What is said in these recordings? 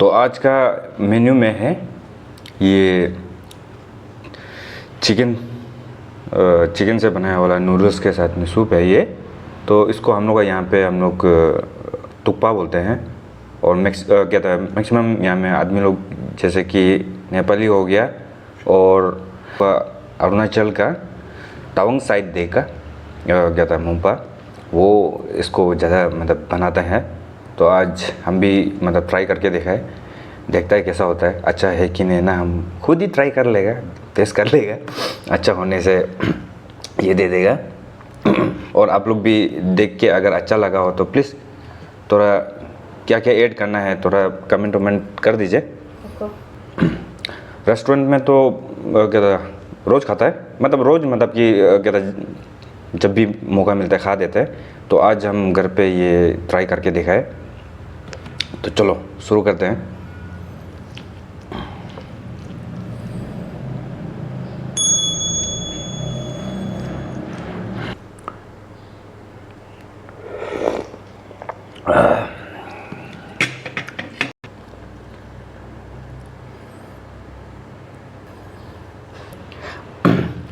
तो आज का मेन्यू में है ये चिकन से बनाया वाला नूडल्स के साथ में सूप है ये। तो इसको हम लोग यहाँ पे थुक्पा बोलते हैं। और मैक्सिमम यहाँ में आदमी लोग जैसे कि नेपाली हो गया और अरुणाचल का तवांग साइड दे का मुंपा, वो इसको ज़्यादा बनाते हैं। तो आज हम भी ट्राई करके देखता है कैसा होता है, अच्छा है कि नहीं ना। हम खुद ही ट्राई कर लेगा, टेस्ट कर लेगा, अच्छा होने से ये दे देगा। और आप लोग भी देख के अगर अच्छा लगा हो तो प्लीज़ थोड़ा क्या क्या ऐड करना है थोड़ा कमेंट कर दीजिए। रेस्टोरेंट में तो रोज़ खाता है, रोज़ कि जब भी मौका मिलता है खा देते हैं। तो आज हम घर पे ये ट्राई करके देखा है। तो चलो शुरू करते हैं।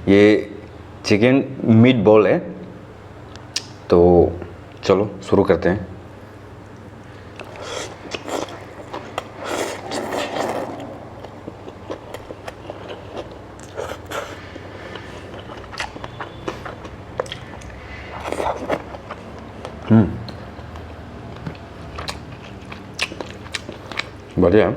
ये चिकन मीट बॉल है, तो चलो शुरू करते हैं। बढ़िया।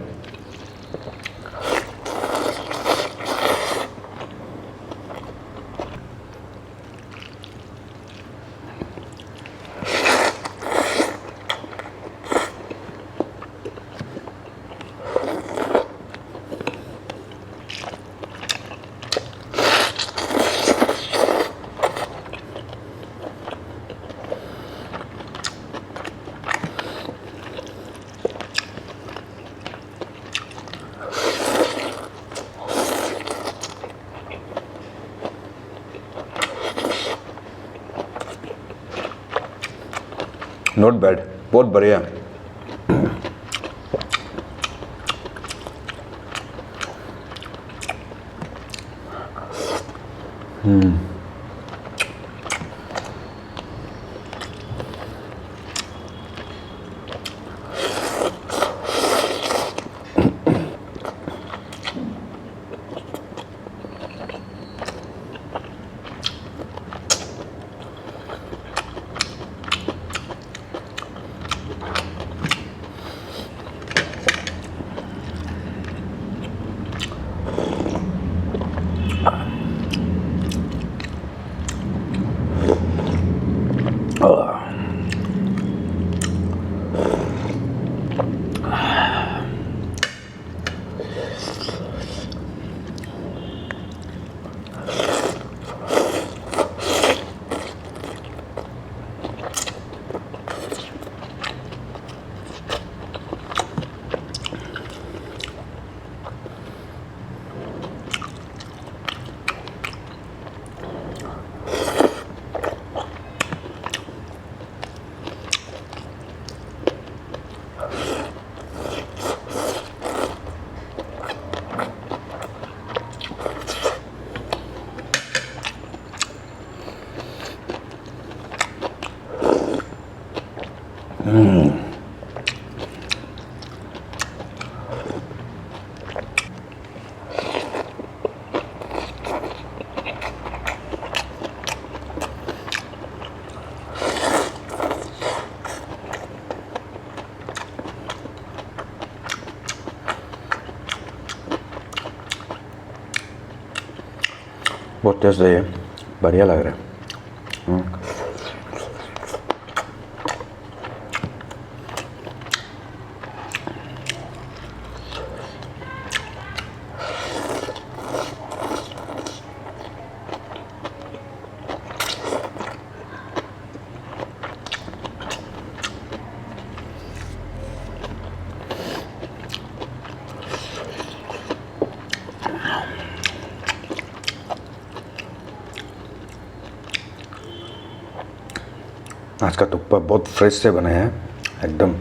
नॉट बैड, बहुत बढ़िया। बहुत टेस्ट है, बढ़िया लग रहा है। आज का थुक्पा बहुत फ्रेश से बनाया है एकदम।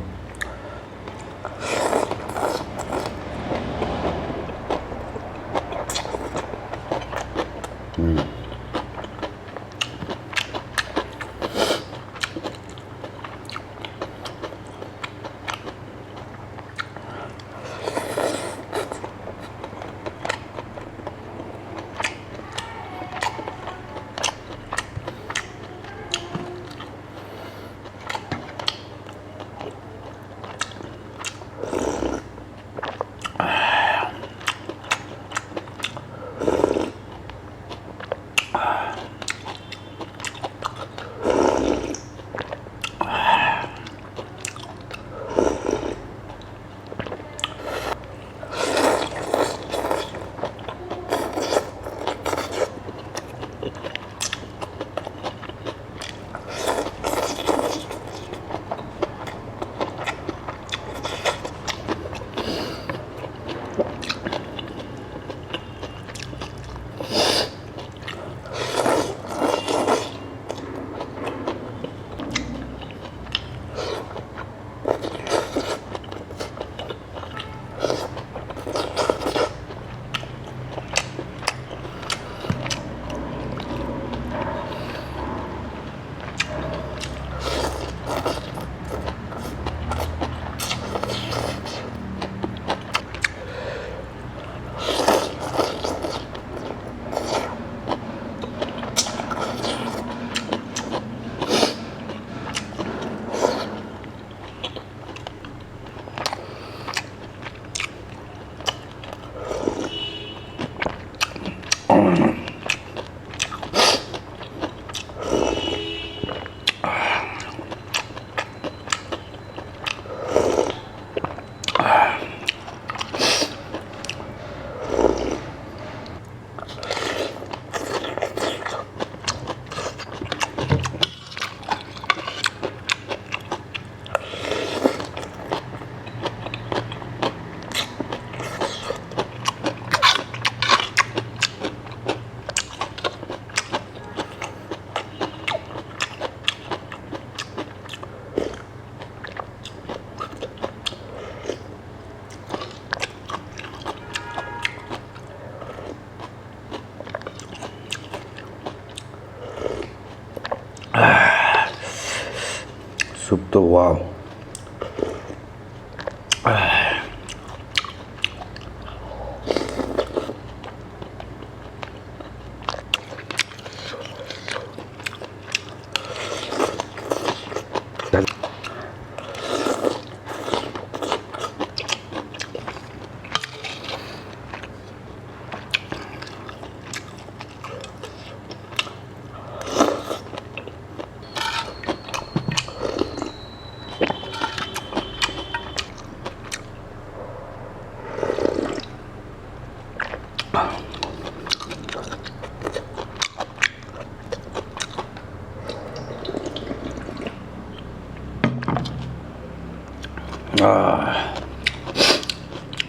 सूप तो वाव।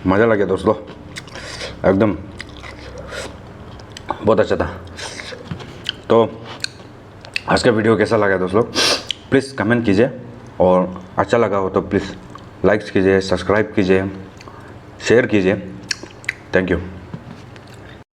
मज़ा लगा दोस्तों, एकदम बहुत अच्छा था। तो आज का वीडियो कैसा लगा दोस्तों, प्लीज़ कमेंट कीजिए, और अच्छा लगा हो तो प्लीज़ लाइक्स कीजिए, सब्सक्राइब कीजिए, शेयर कीजिए। Thank you.